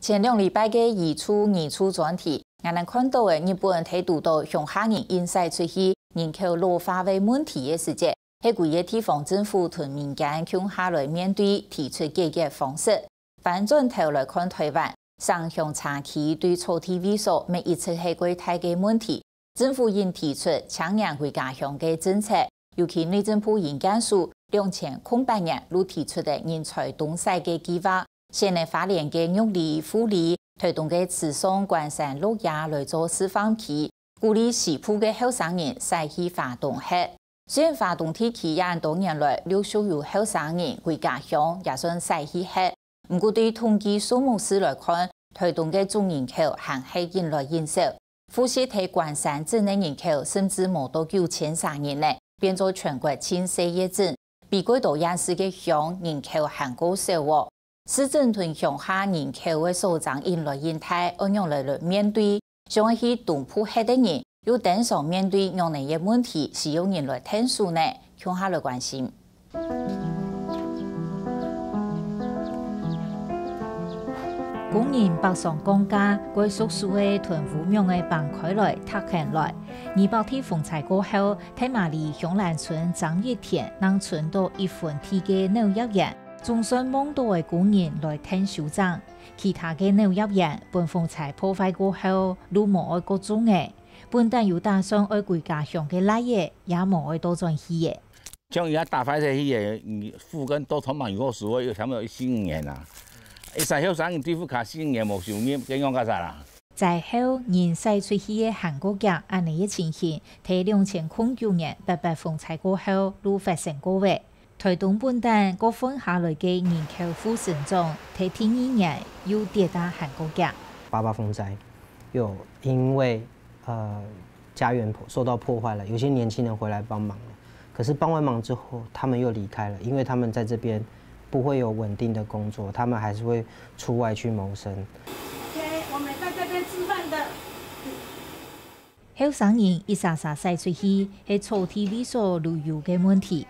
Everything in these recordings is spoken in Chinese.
前2礼拜嘅二出专题，我们看到嘅日本提督到乡下人因晒出去人口老化为问题嘅时节，喺几个地方政府同民间共下来面对，提出解决方式。反转头来看台湾，上乡长期对草地萎缩每一次係巨大嘅问题，政府应提出抢人回家乡嘅政策，尤其内政部研究署2008年路提出嘅人才东西嘅计划。现在花莲嘅育儿、护理推动嘅慈善、关山、鹿野来做示范期，鼓励西部嘅后生人使去发动客。虽然发动天气也多年来陆续有后生人回家乡也算使去客，不过对统计数目史来看，推动嘅总人口还係越来越少。富士睇关山镇嘅人口甚至冇到9300人呢，变做全国前4嘅镇，比贵島也是嘅鄉人口還高少喎。市政同鄉下人口嘅數增越來越大，按樣來面對，想去東部黑的人，要等上面對樣嚟嘅問題，是用人來聽數呢？鄉下來關心。工人北上降價，歸宿數嘅屯湖廟嘅辦開來拓開來。200天風災過後，睇馬里鄉蘭村張一田能存到1分天嘅農業園。總算望到嘅工人來聽首長，其他嘅農業園本風災破壞過後，都無愛各種嘅，本但有打算愛回家鄉嘅來嘢，也無愛多轉去嘅。像而家大塊嘅嘢，附近都充滿有時會有差唔多4年啦。一曬後生對付卡4年冇收入，咁樣解啥啦？在後人駛出去嘅韓國人安尼嘅情形，睇2009年8月風災過後，都發生過嘅。台東本單各分下來嘅人口負成長，睇第2年又跌到韓國嘅。8風災又因為家園受到破壞了，有些年輕人回來幫忙了，可是幫完忙之後，他們又離開了，因為他們在這邊不會有穩定的工作，他們還是會出外去謀生。OK， 我們在這邊吃飯的。後生人一撒撒駛出去，係草地萎縮旅遊嘅問題。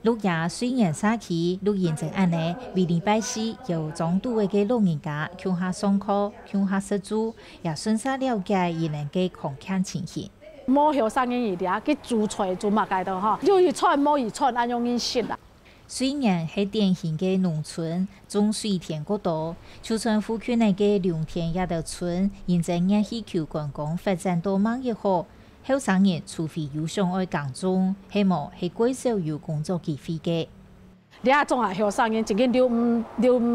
鹿野雖然沙期，鹿現正安尼，每禮拜4有中度嘅老人家向下上課、向下食住，也順勢了解伊人嘅空間情形。冇後生人伊哋去煮菜做乜嘅都嗬，有一串冇一串，按樣人食啦。雖然係典型嘅農村，種水田嗰度，就算附近嘅良田也得村，現正熱氣球觀光發展到猛一號。後生人除非有想愛耕種，希望係貴少有工作機會嘅。你啊，總係後生人自己留唔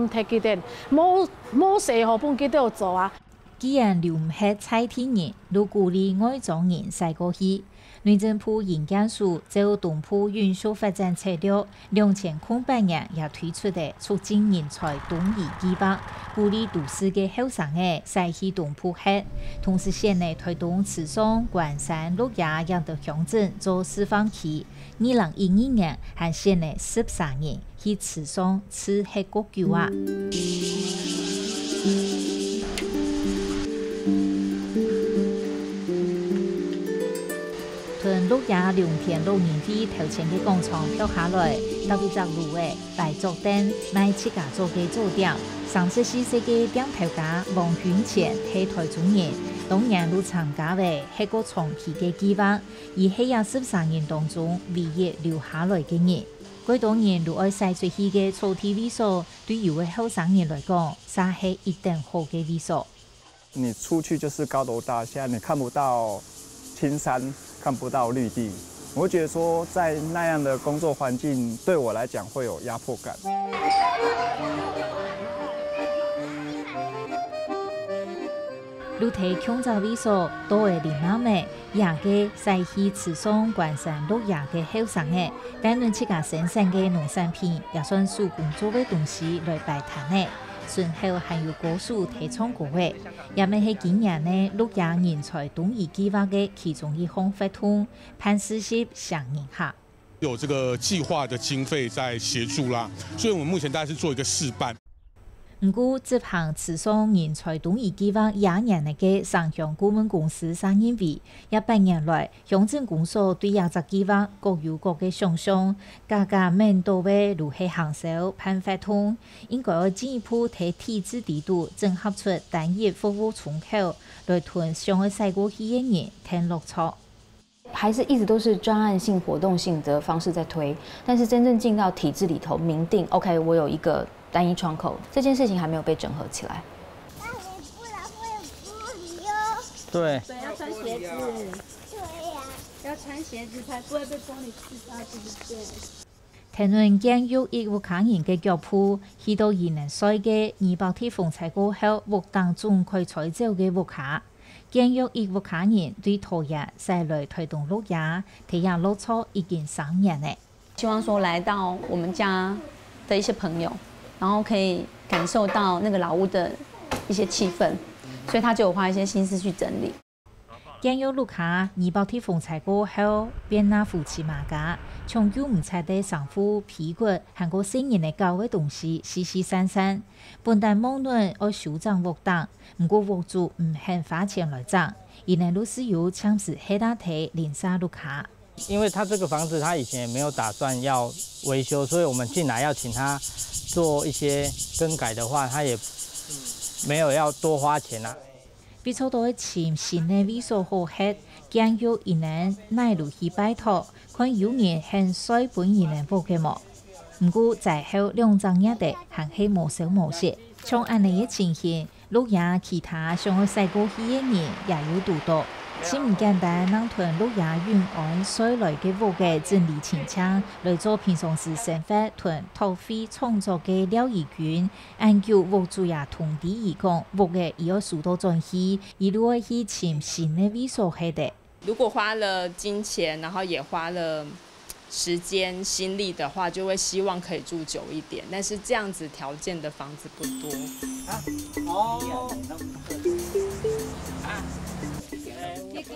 睇幾點，冇事何本幾都要做啊。既然留唔係菜田人，都鼓勵外種人駛過去。內政部研究署就東部運輸發展策略2008年也推出的促進人才東移計劃，鼓勵都市嘅後生嘅駛去東部去，同時現內推動慈善、關山、鹿野樣的鄉鎮做示範期。2012年還現內13人去慈善吃黑國酒啊。從鹿野良田老年會頭前嘅廣場跳下來，特別จาก路嘅擺桌燈賣自家做嘅做點，34歲嘅店頭家王遠前係台中人，當年都參加嘅係個長期嘅計劃，而係13人當中唯一留下來嘅人。幾多年都愛駛出去嘅草地萎縮，對有嘅後生人來講，真係一定好嘅萎縮。你出去就是高樓大廈，你看不到青山，看不到綠地，我會覺得說，在那樣的工作環境，對我來講會有壓迫感。路體強造萎縮，多嘅林媽妹，也嘅駛去慈善關山鹿野嘅後生嘅，但論自家生產嘅農產品，也算手工做嘅東西來擺攤嘅。順後還有歌手提倡過嘅，也咪係今年呢鹿野人才東移計劃嘅其中一項活動，潘思熹響應下。有這個計劃的經費在協助啦，所以我們目前大概是做一個示範。不过，执行慈善人才动员计划20年嘅上乡顾问公司3年委，18年来，乡镇公所对这个计划各有各嘅想象，家家面到位如何行销判发通，应该要进一步提体制制度，整合出单一服务窗口，来屯乡嘅赛过去嘅人添乐趣。还是一直都是专案性、活动性的方式在推，但是真正进到体制里头，明定 OK， 我有一个单一窗口，这件事情还没有被整合起来。那你不然会不理哦。对。对，要穿鞋子。对呀。要穿鞋子才不会被玻璃刺到，对不对？談論建育一戶客人嘅腳鋪，去到2000歲嘅200天風采過後，活當中可以採走嘅屋卡。建育一戶客人對陶冶帶來推動綠芽，體驗樂趣已經3年了。希望說來到我們家的一些朋友，然後可以感受到那個老屋的一些氣氛，所以他就有花一些心思去整理。建育綠卡200天風采過後，變那夫妻馬家，從有唔拆的上夫皮骨，韓國新人嘅舊嘅東西，四四散散。本來夢論要修整屋當，唔過屋主唔肯花錢來整，因為都是有強制黑大體零沙綠卡。因為他這個房子他以前也沒有打算要維修，所以我們進來要請他做一些更改的話，他也沒有要多花錢啊。比較多簽新嘅委所好客，建育一年內路去拜託，看有人肯水本一年補嘅冇。唔過在後2張日的還係無收無息，從安尼嘅情形，綠芽其他想要賽過去嘅人也有多多。只唔簡單，能屯綠芽運按水來嘅屋嘅整理清槍，來做平常時生活屯土匪創作嘅療癒群，研究屋主也同地義講，屋嘅要受到重視，一路會去簽新嘅委所去的。如果花了金錢，然後也花了時間心力的話，就會希望可以住久一點。但是這樣子條件的房子不多。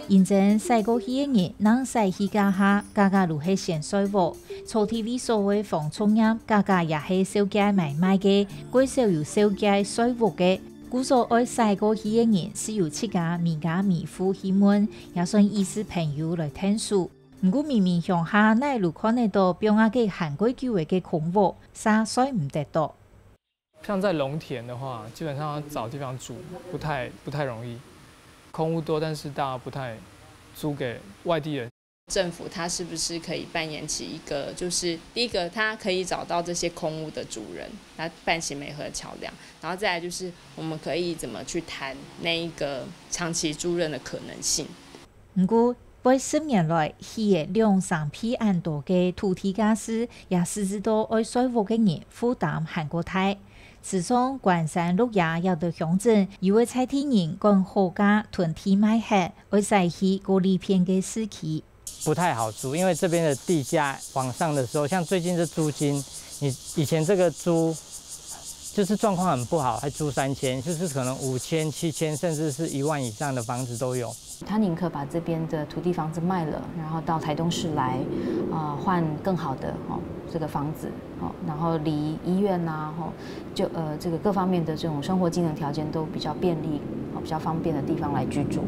現正賽過去嘅人，能賽去家下，家家如係先水屋，初體委所謂房創業，家家也係小街買賣嘅，貴少有小街水屋嘅。故所愛賽過去嘅人，是由7家民家民戶去問，也算意思朋友來聽書。唔過明明鄉下內路看得到邊個嘅韓國久嘅嘅空屋，沙水唔得到。像在農田的話，基本上要找地方住不太容易。空屋多，但是大家不太租給外地人。政府它是不是可以扮演起一個，就是第一個，它可以找到這些空屋的主人，它辦起媒合橋梁，然後再來就是我們可以怎麼去談那一個長期租賃的可能性。唔過，過10年來，起嘅2-3批安多嘅土地價師，也實質到愛水屋嘅人負擔韓國大。自從關山綠芽要到鄉鎮，以為採地人講好價囤地賣客，會使去過離片嘅時期。不太好租，因為這邊的地價往上的時候，像最近的租金，你以前這個租就是狀況很不好，還租3000，就是可能5000、7000，甚至是1萬以上的房子都有。他寧可把這邊的土地房子賣了，然後到台東市來，換更好的這個房子，然後離醫院啊，就這個各方面的這種生活機能條件都比較便利，比較方便的地方來居住。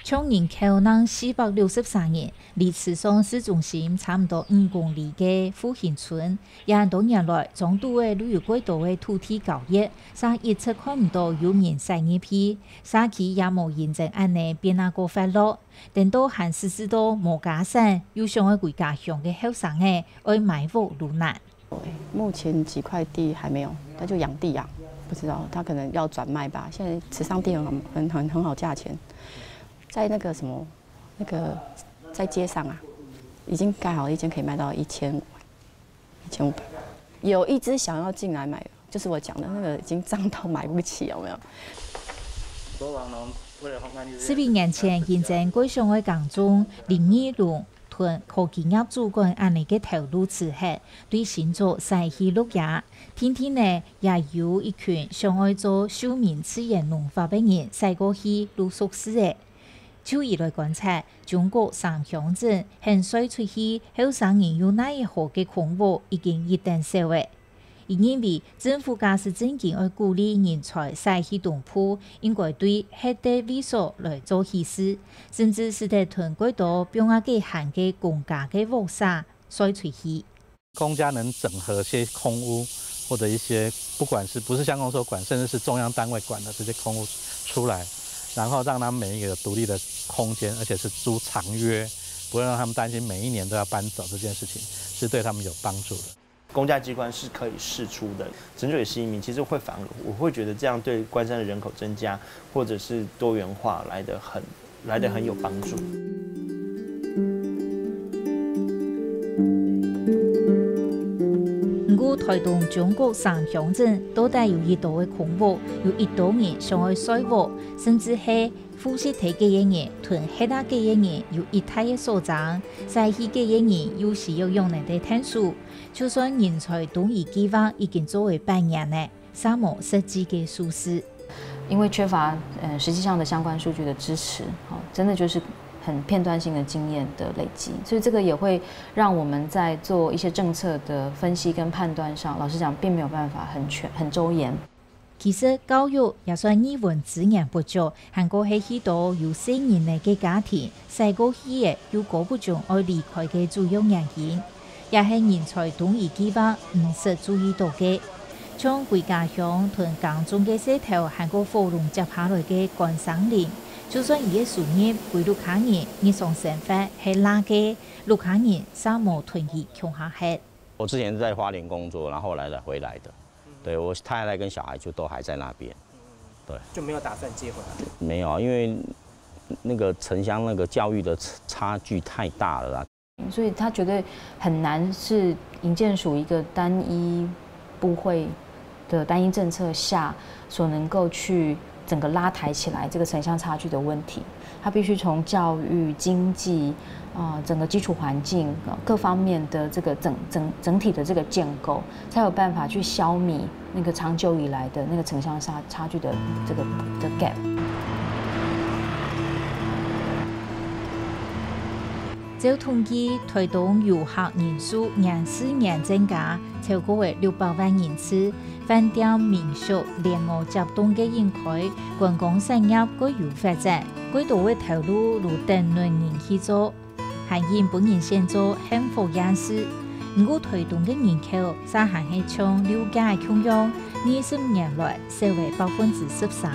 從人口能463人，離池上市中心差唔多5公里嘅復興村，也多年來總督嘅旅遊軌道嘅土地交易，啥一直看唔到有人使一批，啥期也冇認證安尼變那個法律，等到韓實施到冇加省，有上嘅國家鄉嘅後生嘅愛買屋路難。目前幾塊地還沒有，他就養地養，不知道他可能要轉賣吧。現在池上地很好價錢。在那個什麼，那個在街上啊，已經蓋好了一間可以賣到1500，有一隻想要進來買，就是我講的那個已經漲到買不起，有沒有？10年前，現正歸上嘅港中林義龍屯科技業主管安尼嘅投入持續，對新竹賽去綠芽，天天呢也有一群想愛做庶民自然農法嘅人賽過去露宿市嘅。就以來觀察，中國3鄉鎮現水出去後生人有哪一號嘅空屋已經一定少嘅。伊认为政府假使真正要鼓励人才再去东埔，应该对黑地位所来做稀释，甚至是在屯轨道并啊给含嘅公家嘅屋沙筛出去。公家能整合些空屋，或者一些不管是不是乡公所管，甚至是中央单位管的这些空屋出来，然后让他们每一个有独立的空间，而且是租长约，不会让他们担心每一年都要搬走这件事情，是对他们有帮助的。公家机关是可以释出的，陈水市民其实会反而我会觉得这样对关山的人口增加或者是多元化来得很有帮助。台东中国三乡镇都带有一道的空屋，有一多人想要甩屋，甚至是呼吸体嘅人囤其他嘅人有一太嘅所长，在去嘅人有时要用嚟的探索。就算人才东移计划已经作为半年呢，沙漠实际嘅疏失，因为缺乏实际上的相关数据的支持，真的就是很片段性的经验的累积，所以这个也会让我们在做一些政策的分析跟判断上，老实讲，并没有办法很周延。其实教育也算语文资源不足，韩国係許多有4年嘅家庭，細個起嘅有嗰不種愛離開嘅主要原因，也係人才東移計劃唔實注意到嘅。從歸家鄉同港中嘅社頭，韓國火龍接下來嘅關山林。就算伊嘅收入歸陸卡人日常生活係垃嘅，陸卡人沙漠囤積窮下hết。我之前是在花蓮工作，然後後來回來的。對，我太太跟小孩就都還在那邊。對，就沒有打算接回來。沒有，因為那個城鄉那個教育的差距太大了啦。所以他覺得很難是營建署一個單一部會的單一政策下所能夠去整個拉抬起來這個城鄉差距的問題，它必須從教育、經濟整個基礎環境各方面的這個整體的這個建構，才有辦法去消弭那個長久以來的那個城鄉差距的這個的 gap。照統計，台東遊客人數年4年增加，超過為600萬人次。飯店、民宿、連澳接動嘅人開，觀光產業各有發展，幾多嘅投入如等論人去做，係人本人先做幸福樣式。唔過台東嘅人口，實行係從了解窮樣，20年來少為13%，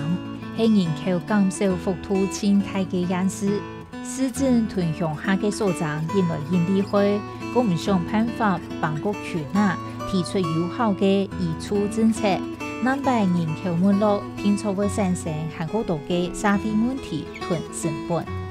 係人口減少幅度前大嘅樣式。市政同鄉下嘅所長引來應理會，我唔想辦法幫國區內提出有效嘅移出政策，南北人口沒落，天初會產生韓國島嘅社會問題同成本。